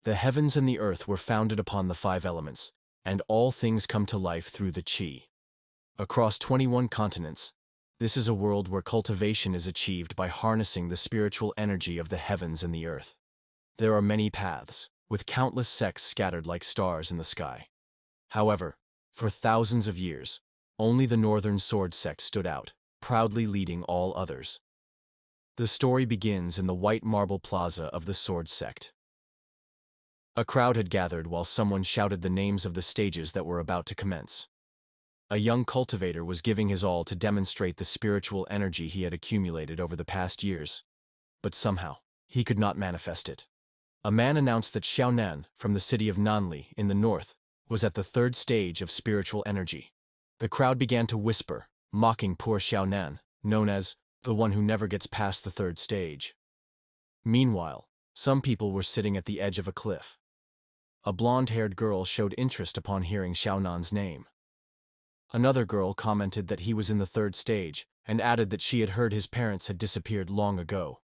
The heavens and the earth were founded upon the five elements, and all things come to life through the qi. Across 21 continents, this is a world where cultivation is achieved by harnessing the spiritual energy of the heavens and the earth. There are many paths, with countless sects scattered like stars in the sky. However, for thousands of years, only the Northern Sword sect stood out, proudly leading all others. The story begins in the white marble plaza of the Sword sect. A crowd had gathered while someone shouted the names of the stages that were about to commence. A young cultivator was giving his all to demonstrate the spiritual energy he had accumulated over the past years. But somehow, he could not manifest it. A man announced that Xiaonan, from the city of Nanli in the north, was at the third stage of spiritual energy. The crowd began to whisper, mocking poor Xiaonan, known as the one who never gets past the third stage. Meanwhile, some people were sitting at the edge of a cliff. A blonde-haired girl showed interest upon hearing Xiaonan's name. Another girl commented that he was in the third stage, and added that she had heard his parents had disappeared long ago.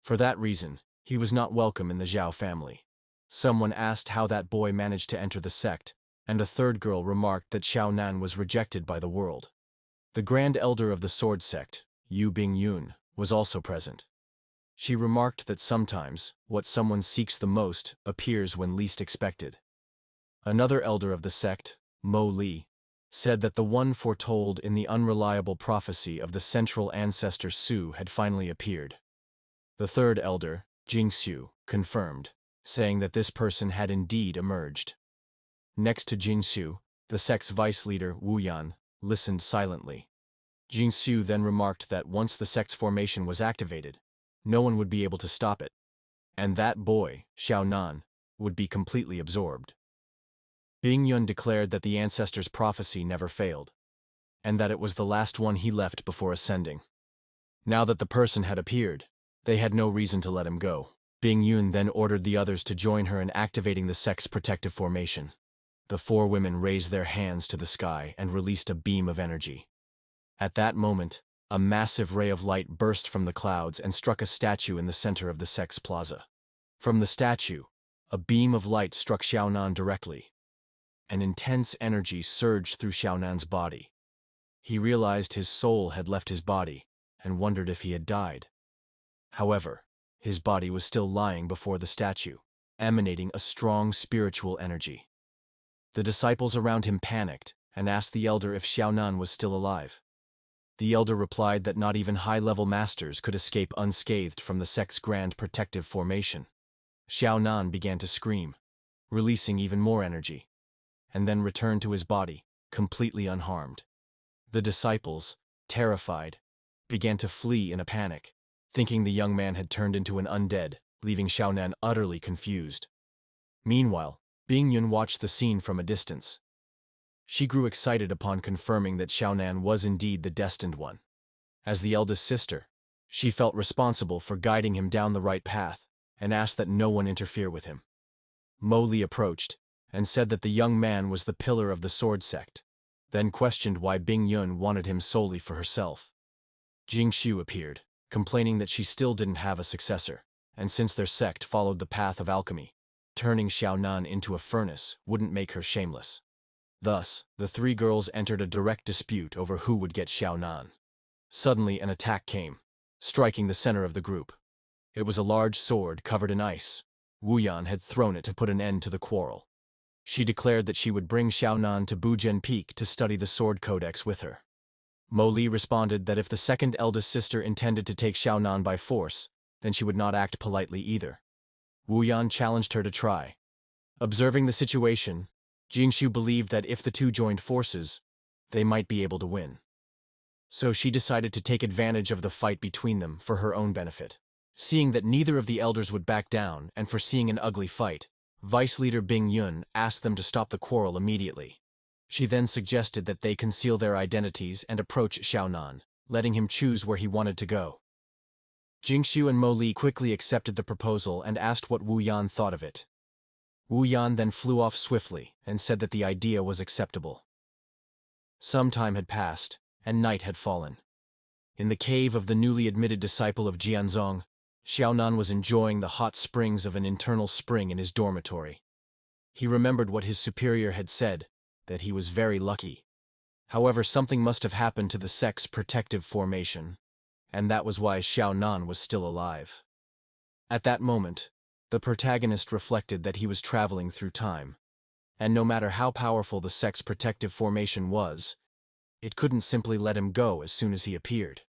For that reason, he was not welcome in the Zhao family. Someone asked how that boy managed to enter the sect, and a third girl remarked that Xiaonan was rejected by the world. The Grand Elder of the Sword sect, Yu Bingyun, was also present. She remarked that sometimes, what someone seeks the most appears when least expected. Another elder of the sect, Mo Li, said that the one foretold in the unreliable prophecy of the central ancestor Su had finally appeared. The third elder, Jingxiu, confirmed, saying that this person had indeed emerged. Next to Jingxiu, the sect's vice leader, Wu Yan, listened silently. Jingxiu then remarked that once the sect's formation was activated, no one would be able to stop it, and that boy, Xiaonan, would be completely absorbed. Bingyun declared that the ancestor's prophecy never failed, and that it was the last one he left before ascending. Now that the person had appeared, they had no reason to let him go. Bingyun then ordered the others to join her in activating the sect's protective formation. The four women raised their hands to the sky and released a beam of energy. At that moment, a massive ray of light burst from the clouds and struck a statue in the center of the sect's plaza. From the statue, a beam of light struck Xiaonan directly. An intense energy surged through Xiaonan's body. He realized his soul had left his body and wondered if he had died. However, his body was still lying before the statue, emanating a strong spiritual energy. The disciples around him panicked and asked the elder if Xiaonan was still alive. The elder replied that not even high-level masters could escape unscathed from the sect's grand protective formation. Xiaonan began to scream, releasing even more energy, and then returned to his body, completely unharmed. The disciples, terrified, began to flee in a panic, thinking the young man had turned into an undead, leaving Xiaonan utterly confused. Meanwhile, Bingyun watched the scene from a distance. She grew excited upon confirming that Xiaonan was indeed the destined one. As the eldest sister, she felt responsible for guiding him down the right path and asked that no one interfere with him. Mo Li approached and said that the young man was the pillar of the Sword sect, then questioned why Bingyun wanted him solely for herself. Jingxiu appeared, complaining that she still didn't have a successor, and since their sect followed the path of alchemy, turning Xiaonan into a furnace wouldn't make her shameless. Thus, the three girls entered a direct dispute over who would get Xiaonan. Suddenly an attack came, striking the center of the group. It was a large sword covered in ice. Wu Yan had thrown it to put an end to the quarrel. She declared that she would bring Xiaonan to Bujian Peak to study the sword codex with her. Mo Li responded that if the second eldest sister intended to take Xiaonan by force, then she would not act politely either. Wu Yan challenged her to try. Observing the situation, Jingxiu believed that if the two joined forces, they might be able to win. So she decided to take advantage of the fight between them for her own benefit. Seeing that neither of the elders would back down and foreseeing an ugly fight, Vice Leader Bingyun asked them to stop the quarrel immediately. She then suggested that they conceal their identities and approach Xiaonan, letting him choose where he wanted to go. Jingxiu and Mo Li quickly accepted the proposal and asked what Wu Yan thought of it. Wu Yan then flew off swiftly and said that the idea was acceptable. Some time had passed, and night had fallen. In the cave of the newly admitted disciple of Jianzong, Xiaonan was enjoying the hot springs of an internal spring in his dormitory. He remembered what his superior had said, that he was very lucky. However, something must have happened to the sect's protective formation, and that was why Xiaonan was still alive. At that moment, the protagonist reflected that he was traveling through time, and no matter how powerful the sect's protective formation was, it couldn't simply let him go as soon as he appeared.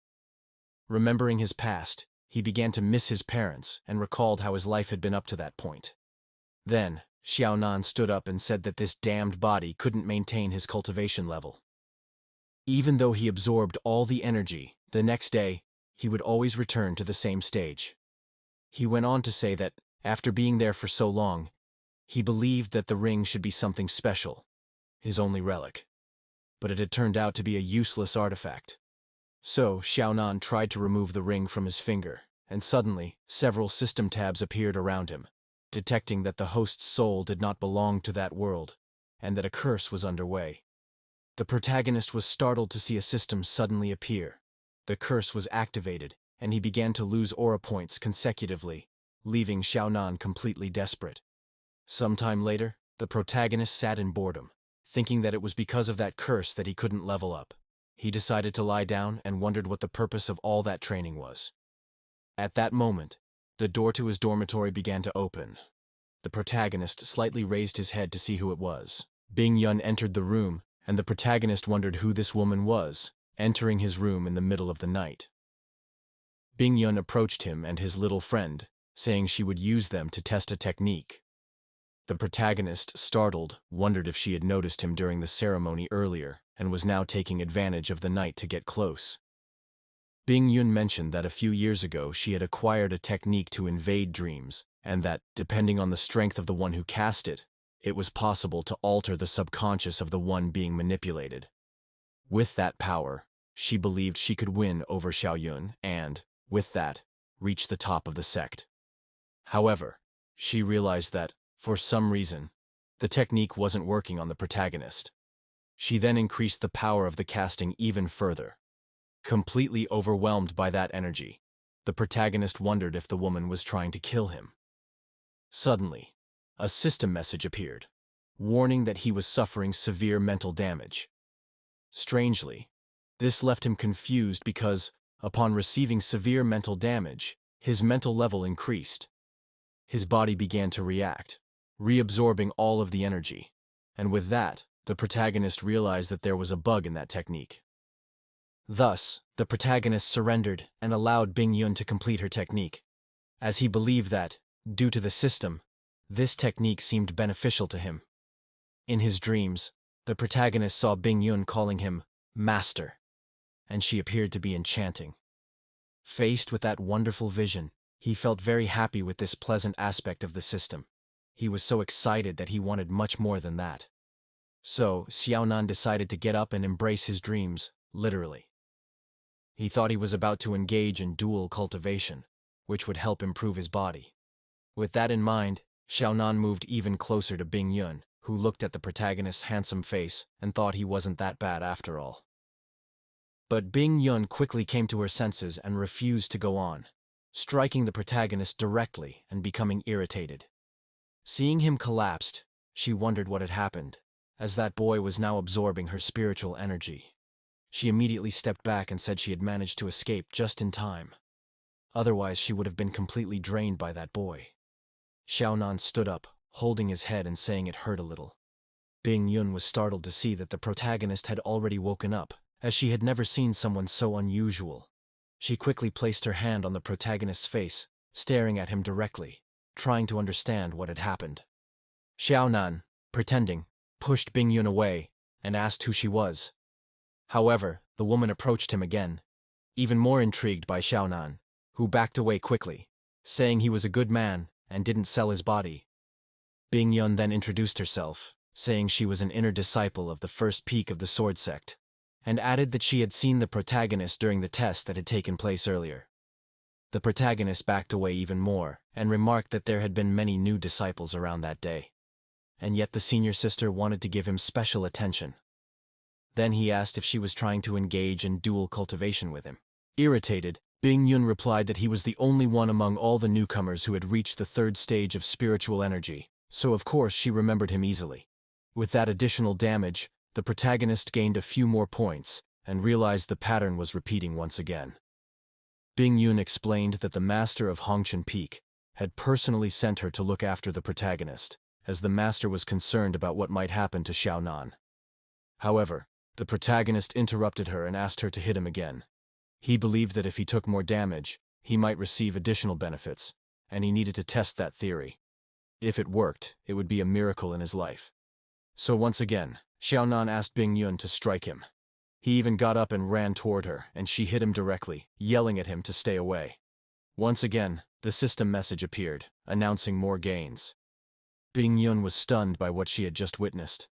Remembering his past, he began to miss his parents and recalled how his life had been up to that point. Then, Xiaonan stood up and said that this damned body couldn't maintain his cultivation level. Even though he absorbed all the energy, the next day, he would always return to the same stage. He went on to say that, after being there for so long, he believed that the ring should be something special, his only relic. But it had turned out to be a useless artifact. So, Xiaonan tried to remove the ring from his finger, and suddenly, several system tabs appeared around him, detecting that the host's soul did not belong to that world, and that a curse was underway. The protagonist was startled to see a system suddenly appear. The curse was activated, and he began to lose aura points consecutively, leaving Xiaonan completely desperate. Sometime later, the protagonist sat in boredom, thinking that it was because of that curse that he couldn't level up. He decided to lie down and wondered what the purpose of all that training was. At that moment, the door to his dormitory began to open. The protagonist slightly raised his head to see who it was. Bing Yun entered the room, and the protagonist wondered who this woman was, entering his room in the middle of the night. Bing Yun approached him and his little friend, saying she would use them to test a technique. The protagonist, startled, wondered if she had noticed him during the ceremony earlier and was now taking advantage of the night to get close. Bing Yun mentioned that a few years ago she had acquired a technique to invade dreams, and that, depending on the strength of the one who cast it, it was possible to alter the subconscious of the one being manipulated. With that power, she believed she could win over Xiaoyun and, with that, reach the top of the sect. However, she realized that, for some reason, the technique wasn't working on the protagonist. She then increased the power of the casting even further. Completely overwhelmed by that energy, the protagonist wondered if the woman was trying to kill him. Suddenly, a system message appeared, warning that he was suffering severe mental damage. Strangely, this left him confused because, upon receiving severe mental damage, his mental level increased. His body began to react, reabsorbing all of the energy, and with that, the protagonist realized that there was a bug in that technique. Thus, the protagonist surrendered and allowed Bing Yun to complete her technique, as he believed that, due to the system, this technique seemed beneficial to him. In his dreams, the protagonist saw Bing Yun calling him Master, and she appeared to be enchanting. Faced with that wonderful vision, he felt very happy with this pleasant aspect of the system. He was so excited that he wanted much more than that. So, Xiaonan decided to get up and embrace his dreams, literally. He thought he was about to engage in dual cultivation, which would help improve his body. With that in mind, Xiaonan moved even closer to Bing Yun, who looked at the protagonist's handsome face and thought he wasn't that bad after all. But Bing Yun quickly came to her senses and refused to go on, striking the protagonist directly and becoming irritated. Seeing him collapsed, she wondered what had happened, as that boy was now absorbing her spiritual energy. She immediately stepped back and said she had managed to escape just in time. Otherwise, she would have been completely drained by that boy. Xiaonan stood up, holding his head and saying it hurt a little. Bing Yun was startled to see that the protagonist had already woken up, as she had never seen someone so unusual. She quickly placed her hand on the protagonist's face, staring at him directly, trying to understand what had happened. Xiaonan, pretending, pushed Bing Yun away and asked who she was. However, the woman approached him again, even more intrigued by Xiaonan, who backed away quickly, saying he was a good man and didn't sell his body. Bing Yun then introduced herself, saying she was an inner disciple of the first peak of the sword sect, and added that she had seen the protagonist during the test that had taken place earlier. The protagonist backed away even more and remarked that there had been many new disciples around that day, and yet the senior sister wanted to give him special attention. Then he asked if she was trying to engage in dual cultivation with him. Irritated, Bing Yun replied that he was the only one among all the newcomers who had reached the third stage of spiritual energy, so of course she remembered him easily. With that additional damage, the protagonist gained a few more points and realized the pattern was repeating once again. Bing Yun explained that the master of Hongchen Peak had personally sent her to look after the protagonist, as the master was concerned about what might happen to Xiaonan. However, the protagonist interrupted her and asked her to hit him again. He believed that if he took more damage, he might receive additional benefits, and he needed to test that theory. If it worked, it would be a miracle in his life. So once again, Xiaonan asked Bing Yun to strike him. He even got up and ran toward her, and she hit him directly, yelling at him to stay away. Once again, the system message appeared, announcing more gains. Bing Yun was stunned by what she had just witnessed.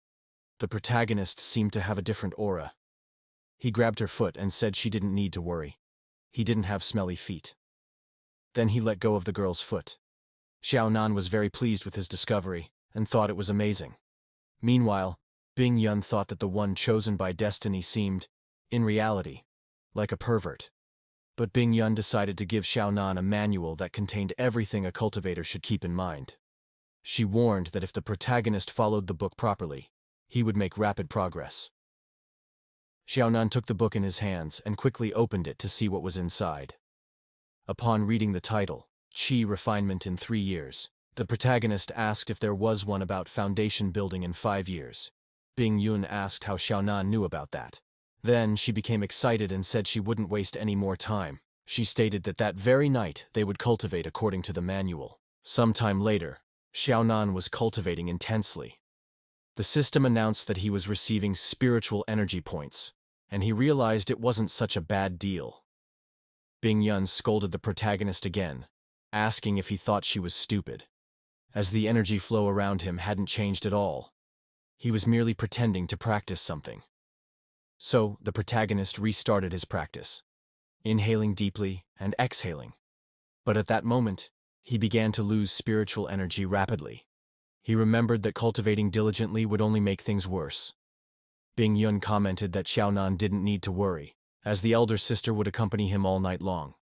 The protagonist seemed to have a different aura. He grabbed her foot and said she didn't need to worry. He didn't have smelly feet. Then he let go of the girl's foot. Xiaonan was very pleased with his discovery and thought it was amazing. Meanwhile, Bing Yun thought that the one chosen by destiny seemed, in reality, like a pervert. But Bing Yun decided to give Xiaonan a manual that contained everything a cultivator should keep in mind. She warned that if the protagonist followed the book properly, he would make rapid progress. Xiaonan took the book in his hands and quickly opened it to see what was inside. Upon reading the title, Qi Refinement in 3 Years, the protagonist asked if there was one about foundation building in 5 years. Bing Yun asked how Xiaonan knew about that. Then she became excited and said she wouldn't waste any more time. She stated that that very night they would cultivate according to the manual. Sometime later, Xiaonan was cultivating intensely. The system announced that he was receiving spiritual energy points, and he realized it wasn't such a bad deal. Bing Yun scolded the protagonist again, asking if he thought she was stupid, as the energy flow around him hadn't changed at all. He was merely pretending to practice something. So, the protagonist restarted his practice, inhaling deeply and exhaling. But at that moment, he began to lose spiritual energy rapidly. He remembered that cultivating diligently would only make things worse. Bing Yun commented that Xiaonan didn't need to worry, as the elder sister would accompany him all night long.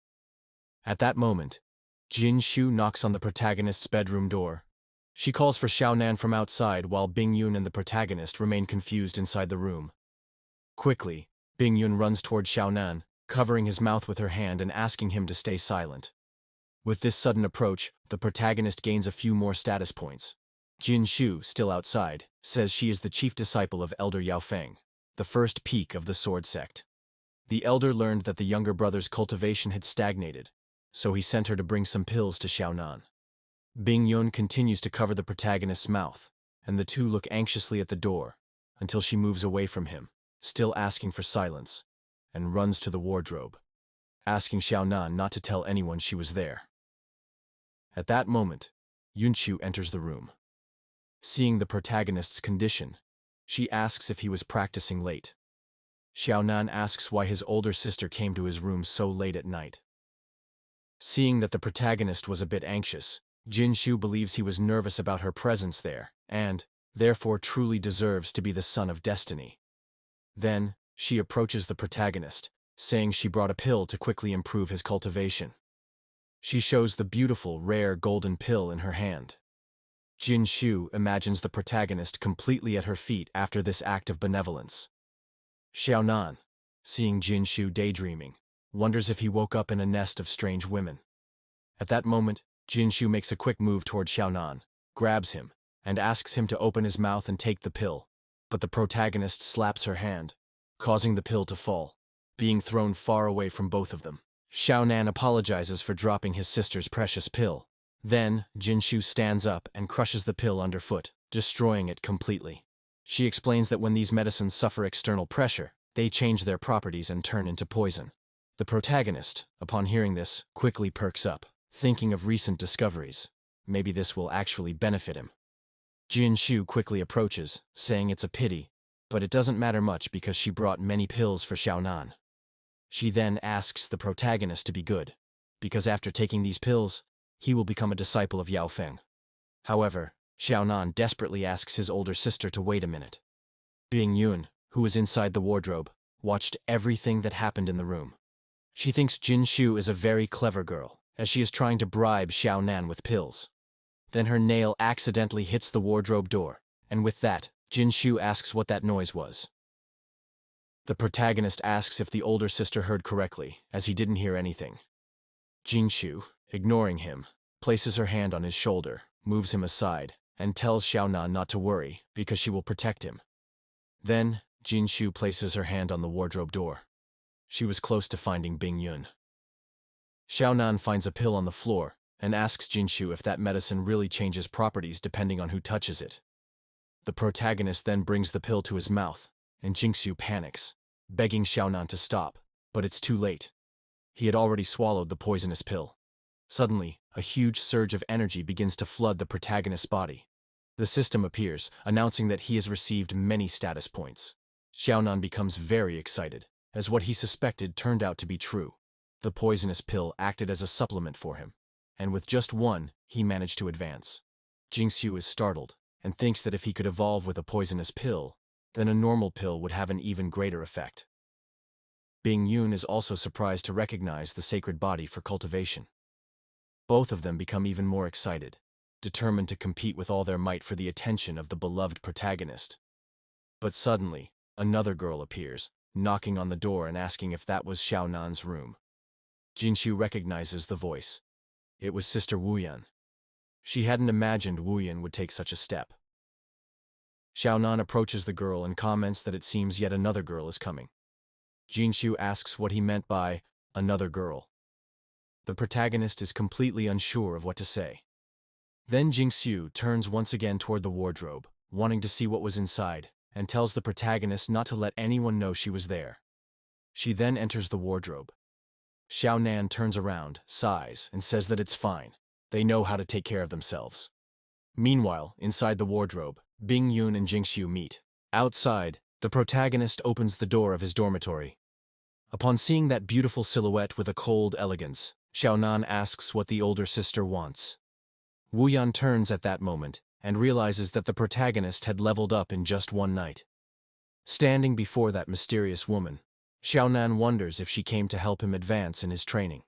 At that moment, Jin Shu knocks on the protagonist's bedroom door. She calls for Xiaonan from outside while Bing Yun and the protagonist remain confused inside the room. Quickly, Bing Yun runs toward Xiaonan, covering his mouth with her hand and asking him to stay silent. With this sudden approach, the protagonist gains a few more status points. Jin Shu, still outside, says she is the chief disciple of Elder Yao Feng, the first peak of the sword sect. The elder learned that the younger brother's cultivation had stagnated, so he sent her to bring some pills to Xiaonan. Bing Yun continues to cover the protagonist's mouth, and the two look anxiously at the door, until she moves away from him, still asking for silence, and runs to the wardrobe, asking Xiaonan not to tell anyone she was there. At that moment, Yunqiu enters the room. Seeing the protagonist's condition, she asks if he was practicing late. Xiaonan asks why his older sister came to his room so late at night. Seeing that the protagonist was a bit anxious, Jin Shu believes he was nervous about her presence there, and, therefore truly deserves to be the son of destiny. Then, she approaches the protagonist, saying she brought a pill to quickly improve his cultivation. She shows the beautiful, rare golden pill in her hand. Jin Shu imagines the protagonist completely at her feet after this act of benevolence. Xiaonan, seeing Jin Shu daydreaming, wonders if he woke up in a nest of strange women. At that moment, Jin Shu makes a quick move toward Xiaonan, grabs him, and asks him to open his mouth and take the pill, but the protagonist slaps her hand, causing the pill to fall, being thrown far away from both of them. Xiaonan apologizes for dropping his sister's precious pill. Then, Jin Shu stands up and crushes the pill underfoot, destroying it completely. She explains that when these medicines suffer external pressure, they change their properties and turn into poison. The protagonist, upon hearing this, quickly perks up, thinking of recent discoveries. Maybe this will actually benefit him. Jin Shu quickly approaches, saying it's a pity, but it doesn't matter much because she brought many pills for Xiaonan. She then asks the protagonist to be good, because after taking these pills, he will become a disciple of Yao Feng. However, Xiaonan desperately asks his older sister to wait a minute. Bing Yun, who was inside the wardrobe, watched everything that happened in the room. She thinks Jin Shu is a very clever girl, as she is trying to bribe Xiao Nan with pills. Then her nail accidentally hits the wardrobe door, and with that, Jin Shu asks what that noise was. The protagonist asks if the older sister heard correctly, as he didn't hear anything. Jin Shu, ignoring him, places her hand on his shoulder, moves him aside, and tells Xiao Nan not to worry, because she will protect him. Then, Jin Shu places her hand on the wardrobe door. She was close to finding Bing Yun. Xiao Nan finds a pill on the floor, and asks Jin Shu if that medicine really changes properties depending on who touches it. The protagonist then brings the pill to his mouth, and Jin Shu panics, begging Xiao Nan to stop, but it's too late. He had already swallowed the poisonous pill. Suddenly, a huge surge of energy begins to flood the protagonist's body. The system appears, announcing that he has received many status points. Xiao Nan becomes very excited, as what he suspected turned out to be true. The poisonous pill acted as a supplement for him, and with just one, he managed to advance. Jin Shu is startled, and thinks that if he could evolve with a poisonous pill, then a normal pill would have an even greater effect. Bing Yun is also surprised to recognize the sacred body for cultivation. Both of them become even more excited, determined to compete with all their might for the attention of the beloved protagonist. But suddenly, another girl appears, knocking on the door and asking if that was Xiao Nan's room. Jin Shu recognizes the voice. It was Sister Wu Yan. She hadn't imagined Wu Yan would take such a step. Xiao Nan approaches the girl and comments that it seems yet another girl is coming. Jin Shu asks what he meant by another girl. The protagonist is completely unsure of what to say. Then Jin Shu turns once again toward the wardrobe, wanting to see what was inside, and tells the protagonist not to let anyone know she was there. She then enters the wardrobe. Xiao Nan turns around, sighs, and says that it's fine. They know how to take care of themselves. Meanwhile, inside the wardrobe, Bing Yun and Jin Shu meet. Outside, the protagonist opens the door of his dormitory. Upon seeing that beautiful silhouette with a cold elegance, Xiao Nan asks what the older sister wants. Wu Yan turns at that moment, and realizes that the protagonist had leveled up in just one night. Standing before that mysterious woman, Xiao Nan wonders if she came to help him advance in his training.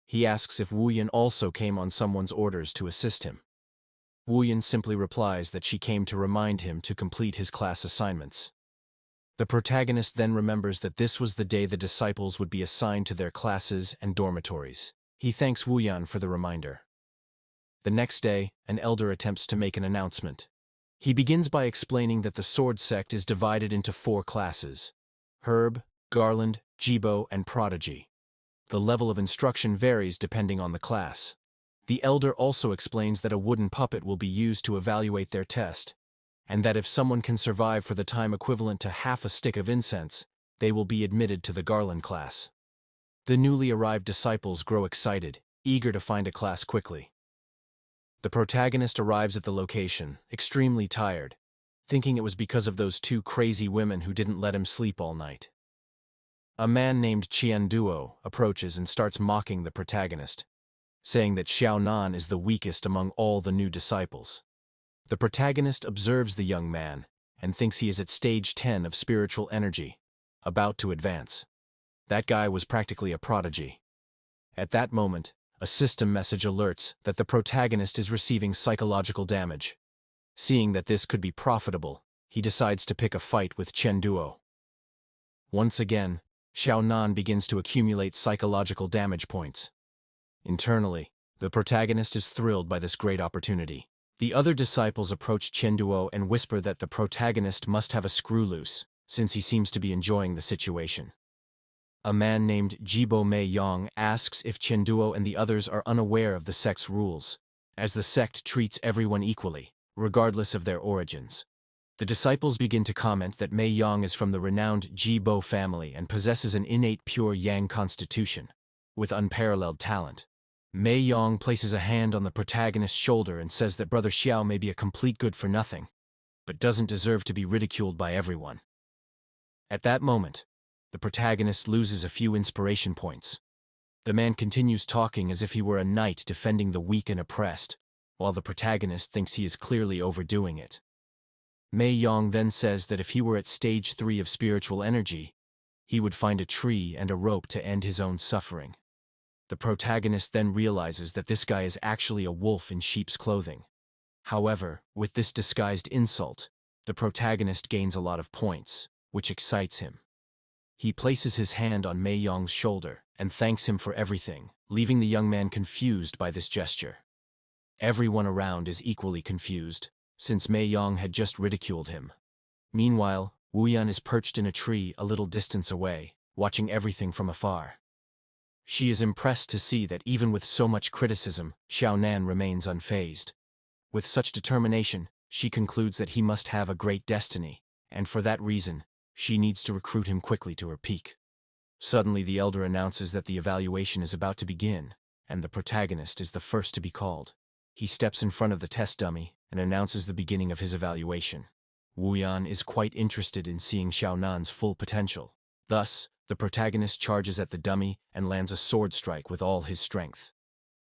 He asks if Wu Yan also came on someone's orders to assist him. Wu Yan simply replies that she came to remind him to complete his class assignments. The protagonist then remembers that this was the day the disciples would be assigned to their classes and dormitories. He thanks Wu Yan for the reminder. The next day, an elder attempts to make an announcement. He begins by explaining that the sword sect is divided into 4 classes: Herb, Garland, Jibo, and Prodigy. The level of instruction varies depending on the class. The elder also explains that a wooden puppet will be used to evaluate their test, and that if someone can survive for the time equivalent to half a stick of incense, they will be admitted to the Garland class. The newly arrived disciples grow excited, eager to find a class quickly. The protagonist arrives at the location, extremely tired, thinking it was because of those 2 crazy women who didn't let him sleep all night. A man named Qian Duo approaches and starts mocking the protagonist, saying that Xiao Nan is the weakest among all the new disciples. The protagonist observes the young man and thinks he is at stage 10 of spiritual energy, about to advance. That guy was practically a prodigy. At that moment, a system message alerts that the protagonist is receiving psychological damage. Seeing that this could be profitable, he decides to pick a fight with Qian Duo. Once again, Xiao Nan begins to accumulate psychological damage points. Internally, the protagonist is thrilled by this great opportunity. The other disciples approach Qian Duo and whisper that the protagonist must have a screw loose, since he seems to be enjoying the situation. A man named Jibo Mei Yang asks if Qian Duo and the others are unaware of the sect's rules, as the sect treats everyone equally, regardless of their origins. The disciples begin to comment that Mei Yang is from the renowned Jibo family and possesses an innate pure Yang constitution, with unparalleled talent. Mei Yang places a hand on the protagonist's shoulder and says that Brother Xiao may be a complete good-for-nothing, but doesn't deserve to be ridiculed by everyone. At that moment, the protagonist loses a few inspiration points. The man continues talking as if he were a knight defending the weak and oppressed, while the protagonist thinks he is clearly overdoing it. Mei Yang then says that if he were at stage 3 of spiritual energy, he would find a tree and a rope to end his own suffering. The protagonist then realizes that this guy is actually a wolf in sheep's clothing. However, with this disguised insult, the protagonist gains a lot of points, which excites him. He places his hand on Mei Yong's shoulder and thanks him for everything, leaving the young man confused by this gesture. Everyone around is equally confused, since Mei Yong had just ridiculed him. Meanwhile, Wu Yan is perched in a tree a little distance away, watching everything from afar. She is impressed to see that even with so much criticism, Xiao Nan remains unfazed. With such determination, she concludes that he must have a great destiny, and for that reason, she needs to recruit him quickly to her peak. Suddenly the elder announces that the evaluation is about to begin, and the protagonist is the first to be called. He steps in front of the test dummy and announces the beginning of his evaluation. Wu Yan is quite interested in seeing Xiao Nan's full potential. Thus, the protagonist charges at the dummy and lands a sword strike with all his strength.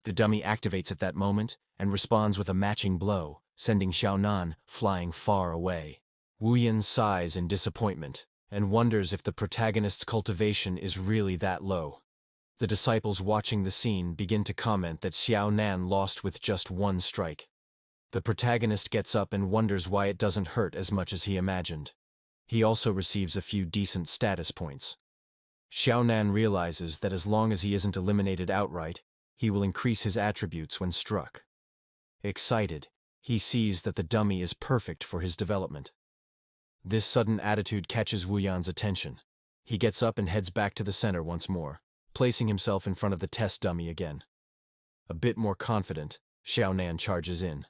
The dummy activates at that moment and responds with a matching blow, sending Xiao Nan flying far away. Wu Yan sighs in disappointment and wonders if the protagonist's cultivation is really that low. The disciples watching the scene begin to comment that Xiao Nan lost with just one strike. The protagonist gets up and wonders why it doesn't hurt as much as he imagined. He also receives a few decent status points. Xiao Nan realizes that as long as he isn't eliminated outright, he will increase his attributes when struck. Excited, he sees that the dummy is perfect for his development. This sudden attitude catches Wu Yan's attention. He gets up and heads back to the center once more, placing himself in front of the test dummy again. A bit more confident, Xiao Nan charges in.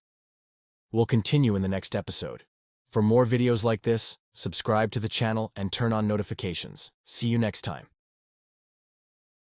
We'll continue in the next episode. For more videos like this, subscribe to the channel and turn on notifications. See you next time.